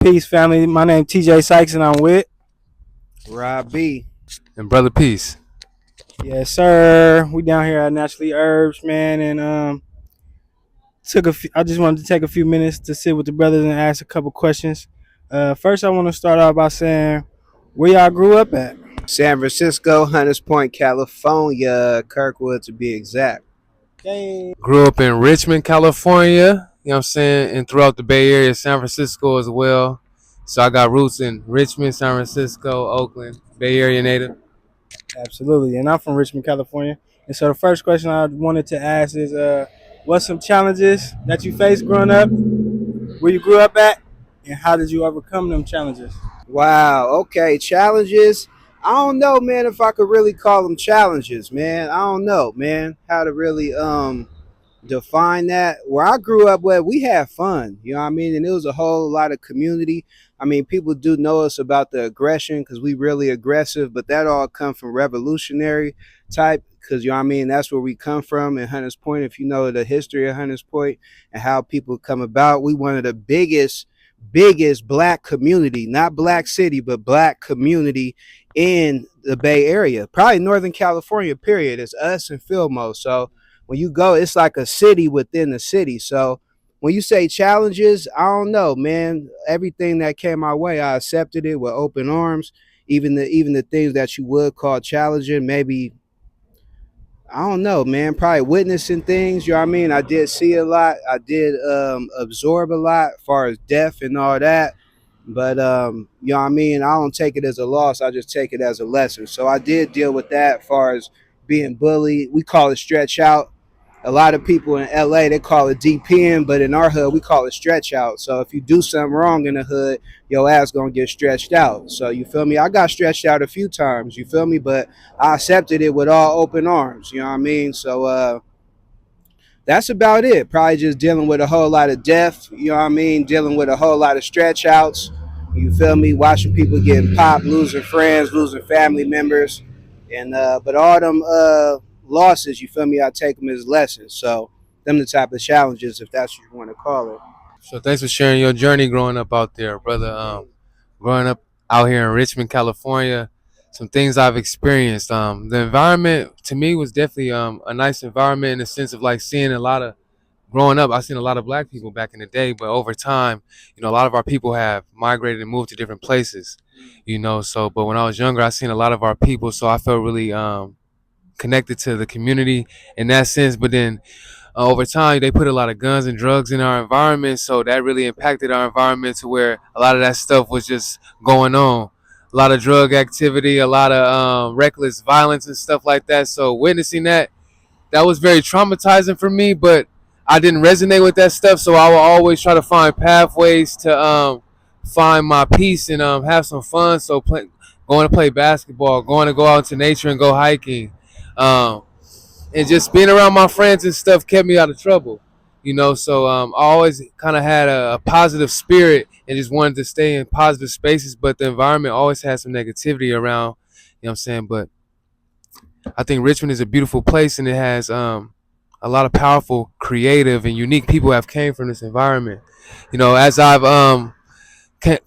Peace, family. My name TJ Sykes, and I'm with. Rob B. And brother, peace. Yes, sir. We down here at Natrully Herbs, man, and I just wanted to take a few minutes to sit with the brothers and ask a couple questions. First, I want to start off by saying where y'all grew up at. San Francisco, Hunters Point, California, Kirkwood to be exact. Dang. Grew up in Richmond, California, you know what I'm saying, and throughout the Bay Area, San Francisco as well. So I got roots in Richmond, San Francisco, Oakland, Bay Area native. Absolutely, and I'm from Richmond, California. And so the first question I wanted to ask is, what's some challenges that you faced growing up, where you grew up at, and how did you overcome them challenges? Wow. Okay. Challenges. I don't know, man, if I could really call them challenges, man. I don't know, man, how to really define that. Where I grew up with, we had fun, you know what I mean? And it was a whole lot of community. I mean, people do know us about the aggression because we really aggressive, but that all come from revolutionary type because, you know what I mean, that's where we come from in Hunters Point. If you know the history of Hunters Point and how people come about, we one of the biggest black community, not black city, but black community in the Bay Area, probably Northern California, period. It's us and Fillmore. So when you go, it's like a city within the city. So when you say challenges, I don't know, man. Everything that came my way, I accepted it with open arms. Even the things that you would call challenging, maybe I don't know, man. Probably witnessing things. You know what I mean? I did see a lot. I did absorb a lot as far as death and all that. But you know what I mean? I don't take it as a loss. I just take it as a lesson. So I did deal with that as far as being bullied. We call it stretch out. A lot of people in LA, they call it DPN, but in our hood, we call it stretch out. So if you do something wrong in the hood, your ass gonna get stretched out. So you feel me? I got stretched out a few times, you feel me? But I accepted it with all open arms, you know what I mean? So that's about it. Probably just dealing with a whole lot of death, you know what I mean? Dealing with a whole lot of stretch outs, you feel me? Watching people getting popped, losing friends, losing family members. And but all them losses, you feel me? I take them as lessons. So them the type of challenges, if that's what you want to call it. So thanks for sharing your journey growing up out there, brother. Growing up out here in Richmond, California, some things I've experienced. The environment to me was definitely a nice environment in the sense of like seeing a lot of growing up. I've seen a lot of black people back in the day, but over time, a lot of our people have migrated and moved to different places. So but when I was younger, I seen a lot of our people, so I felt really connected to the community in that sense. But then over time, they put a lot of guns and drugs in our environment, so that really impacted our environment to where a lot of that stuff was just going on. A lot of drug activity, a lot of reckless violence and stuff like that. So witnessing that was very traumatizing for me, but I didn't resonate with that stuff, so I will always try to find pathways to find my peace and have some fun. So going to play basketball, going to go out into nature and go hiking, um, and just being around my friends and stuff kept me out of trouble. So I always kind of had a positive spirit and just wanted to stay in positive spaces, but the environment always had some negativity around, what I'm saying? But I think Richmond is a beautiful place, and it has a lot of powerful, creative, and unique people have came from this environment. As I've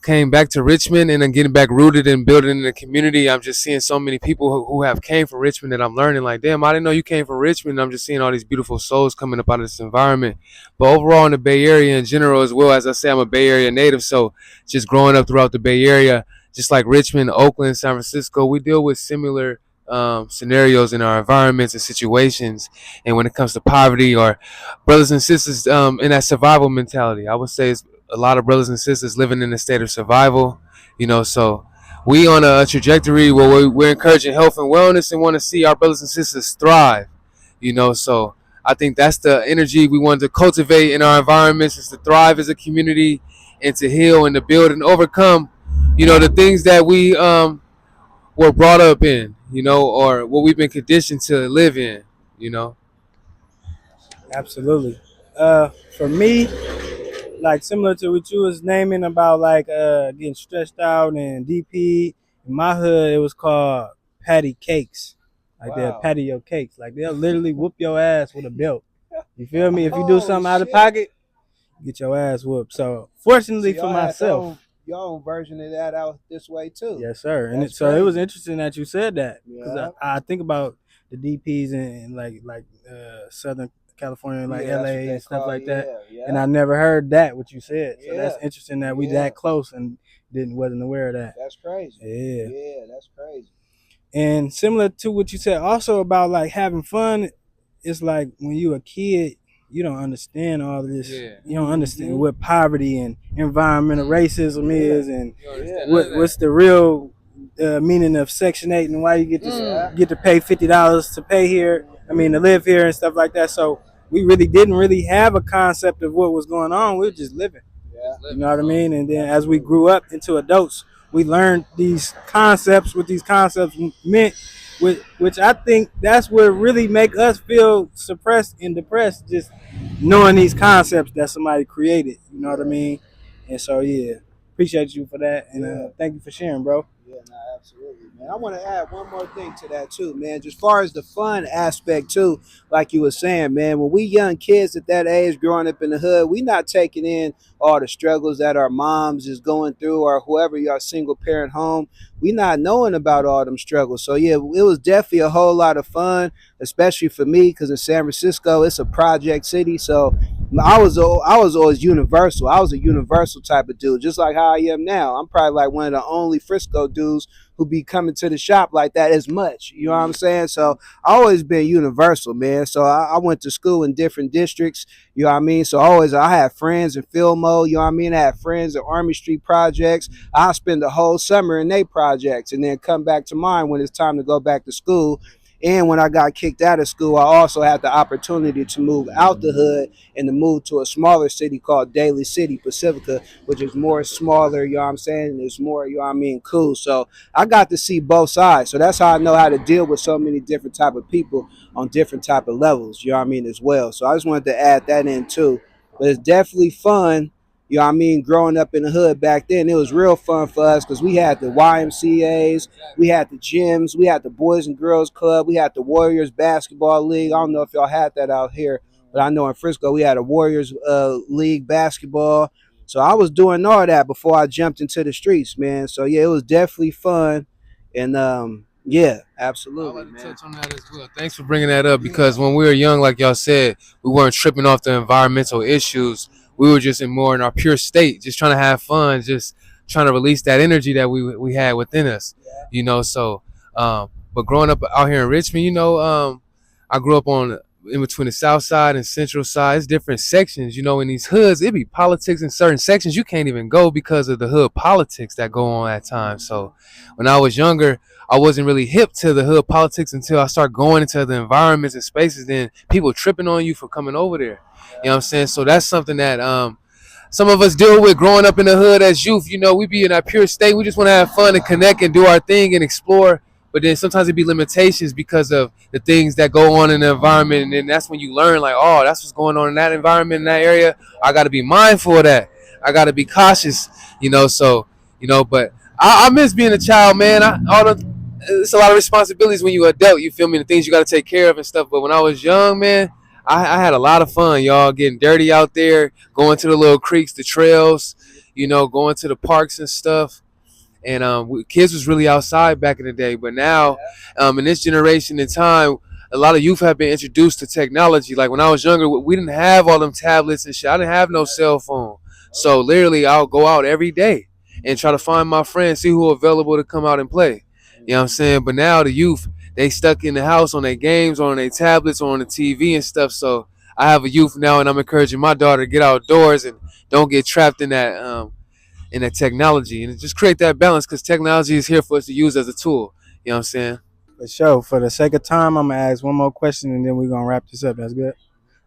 came back to Richmond and then getting back rooted and building in the community, I'm just seeing so many people who have came from Richmond that I'm learning like, damn, I didn't know you came from Richmond. I'm just seeing all these beautiful souls coming up out of this environment. But overall in the Bay Area in general as well, as I say, I'm a Bay Area native, so just growing up throughout the Bay Area, just like Richmond, Oakland, San Francisco, we deal with similar scenarios in our environments and situations. And when it comes to poverty or brothers and sisters in that survival mentality, I would say it's a lot of brothers and sisters living in a state of survival. So we on a trajectory where we're encouraging health and wellness and want to see our brothers and sisters thrive. So I think that's the energy we want to cultivate in our environments, is to thrive as a community and to heal and to build and overcome the things that we were brought up in, or what we've been conditioned to live in, you know. Absolutely. For me, like similar to what you was naming about like getting stressed out and DP. In my hood, it was called patty cakes. Like they'll Wow. patty your cakes. Like they'll literally whoop your ass with a belt. You feel me? If you do something out of pocket, get your ass whooped. So fortunately See, for myself, your own version of that out this way too. Yes, sir. And That's so it was crazy. interesting that you said that because Yeah, I think about the DPs in like Southern California, like yeah, that's what LA they and stuff call. like that. Yeah, And yeah, I never heard that what you said. So that's yeah, interesting that we yeah. that close and didn't wasn't aware of that. That's crazy. Yeah. Yeah, that's crazy. And similar to what you said also about like having fun, it's like when you a kid, you don't understand all of this. Yeah. You don't understand Mhm. what poverty and environmental racism Yeah, is, and You don't yeah, understand none of what's that. the real meaning of Section 8 and why you yeah, get to pay $50 to pay here. I mean to live here and stuff like that. So we really didn't really have a concept of what was going on. We were just living. yeah. Just You know living, what I bro. mean? And then as we Absolutely. grew up into adults, we learned these concepts, what these concepts meant, which I think that's what really make us feel suppressed and depressed, just knowing these concepts that somebody created. You know what I Yeah, mean? And so, yeah, appreciate you for that. And yeah. thank you for sharing, bro. Yeah, no, absolutely, man. I want to add one more thing to that too, man. Just far as the fun aspect too, like you were saying, man. When we young kids at that age, growing up in the hood, we not taking in all the struggles that our moms is going through, or whoever your single parent home. We not knowing about all them struggles. So yeah, it was definitely a whole lot of fun, especially for me, because in San Francisco, it's a project city. So I was always universal. I was a universal type of dude, just like how I am now. I'm probably like one of the only Frisco dudes who be coming to the shop like that as much. You know what I'm saying? So I always been universal, man. So I went to school in different districts. You know what I mean? So always I had friends in Fillmore. You know what I mean? I had friends at Army Street projects. I spend the whole summer in their projects and then come back to mine when it's time to go back to school. And when I got kicked out of school, I also had the opportunity to move out the hood and to move to a smaller city called Daly City, Pacifica, which is more smaller, you know what I'm saying? And it's more, you know what I mean, cool. So I got to see both sides. So that's how I know how to deal with so many different type of people on different type of levels, you know what I mean, as well. So I just wanted to add that in too. But it's definitely fun. You know what I mean? Growing up in the hood back then, it was real fun for us because we had the YMCAs, we had the gyms, we had the Boys and Girls Club, we had the Warriors Basketball League. I don't know if y'all had that out here, but I know in Frisco we had a Warriors League basketball. So I was doing all that before I jumped into the streets, man. So yeah, it was definitely fun, and yeah, I absolutely, like to man. touch on that as well. Thanks for bringing that up because when we were young, like y'all said, we weren't tripping off the environmental issues. We were just in more in our pure state, just trying to have fun, just trying to release that energy that we had within us, you know. So, but growing up out here in Richmond, you know, I grew up on in between the south side and central side. It's different sections, you know. In these hoods, it be politics in certain sections you can't even go because of the hood politics that go on at times. So, when I was younger, I wasn't really hip to the hood politics until I started going into the environments and spaces. Then people tripping on you for coming over there. You know what I'm saying? So that's something that some of us deal with growing up in the hood as youth. You know, we be in our pure state. We just want to have fun and connect and do our thing and explore. But then sometimes it be limitations because of the things that go on in the environment. And then that's when you learn, like, oh, that's what's going on in that environment, in that area. I got to be mindful of that. I got to be cautious, you know. So, you know, but I miss being a child, man. It's a lot of responsibilities when you're adult. You feel me? The things you got to take care of and stuff. But when I was young, man, I had a lot of fun, y'all. Getting dirty out there, going to the little creeks, the trails, you know, going to the parks and stuff. And kids was really outside back in the day. But now, in this generation and time, a lot of youth have been introduced to technology. Like when I was younger, we didn't have all them tablets and shit. I didn't have no cell phone. So literally, I'll go out every day and try to find my friends, see who available to come out and play. You know what I'm saying? But now the youth, they stuck in the house on their games, or on their tablets, or on the TV and stuff. So I have a youth now, and I'm encouraging my daughter to get outdoors and don't get trapped in that technology, and just create that balance because technology is here for us to use as a tool. You know what I'm saying? For sure. For the sake of time, I'm gonna ask one more question and then we're gonna wrap this up. That's good.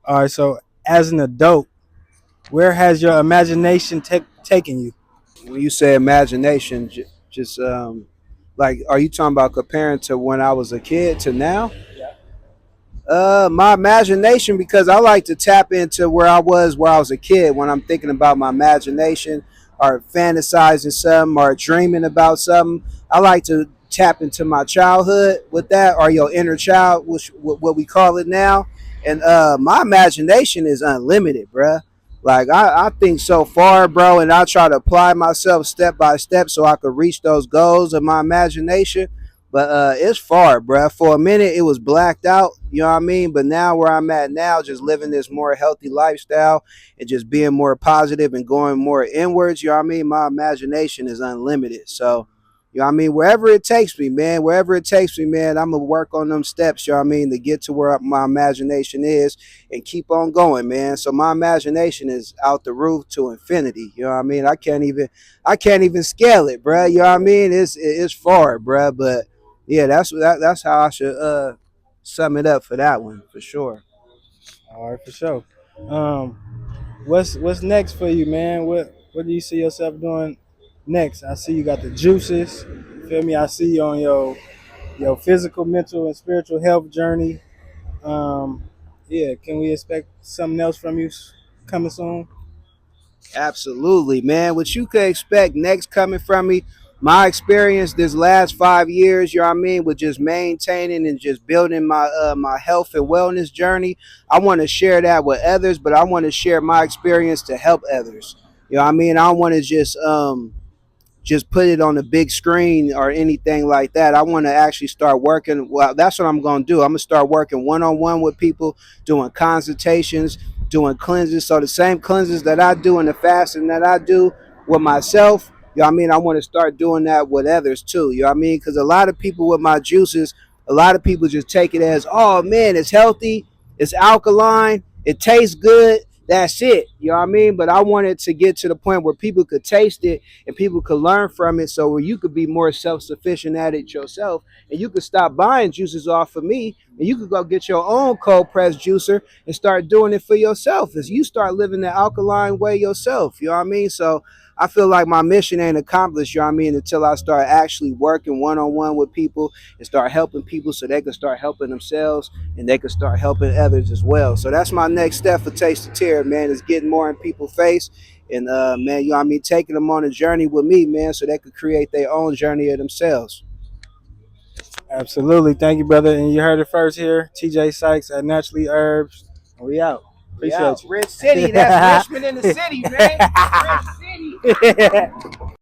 All right. So, as an adult, where has your imagination taken you? When you say imagination, just like, are you talking about comparing to when I was a kid to now? My imagination, because I like to tap into where I was a kid when I'm thinking about my imagination or fantasizing something or dreaming about something. I like to tap into my childhood with that, or your inner child, which what we call it now. And my imagination is unlimited, bruh. Like I think so far, bro, and I try to apply myself step by step so I could reach those goals of my imagination. But it's far, bro. For a minute, it was blacked out. You know what I mean? But now, where I'm at now, just living this more healthy lifestyle and just being more positive and going more inwards. You know what I mean? My imagination is unlimited. So, you know what I mean? Wherever it takes me, man. Wherever it takes me, man. I'm gonna work on them steps. You know what I mean? To get to where my imagination is and keep on going, man. So my imagination is out the roof to infinity. You know what I mean? I can't even scale it, bro. You know what I mean? It's far, bro. But yeah, that's how I should sum it up for that one for sure. All right, for sure. Um, what's next for you, man? What do you see yourself doing next? I see you got the juices. Feel me? I see you on your physical, mental, and spiritual health journey. Um, yeah, can we expect something else from you coming soon? Absolutely, man. What you could expect next coming from me, my experience this last 5 years, you know what I mean, with just maintaining and just building my health and wellness journey. I want to share that with others, but I want to share my experience to help others. You know what I mean? I don't want to just put it on the big screen or anything like that. I want to actually start working. Well, that's what I'm going to do. I'm going to start working one on one with people, doing consultations, doing cleanses. So the same cleanses that I do and the fasting that I do with myself, you know what I mean? I want to start doing that with others too. You know what I mean? Because a lot of people with my juices, a lot of people just take it as, oh man, it's healthy, it's alkaline, it tastes good. That's it. You know what I mean? But I wanted to get to the point where people could taste it and people could learn from it, so where you could be more self-sufficient at it yourself, and you could stop buying juices off of me, and you could go get your own cold pressed juicer and start doing it for yourself as you start living the alkaline way yourself. You know what I mean? So I feel like my mission ain't accomplished, you know what I mean, until I start actually working one on one with people and start helping people so they can start helping themselves and they can start helping others as well. So that's my next step for Taste the Tear, man, is getting more in people's face and man, you know what I mean, taking them on a journey with me, man, so they could create their own journey of themselves. Absolutely. Thank you, brother. And you heard it first here. TJ Sykes at Naturally Herbs. We out. We out. Appreciate Rich City, that's Richmond in the city, man. Rich City. you.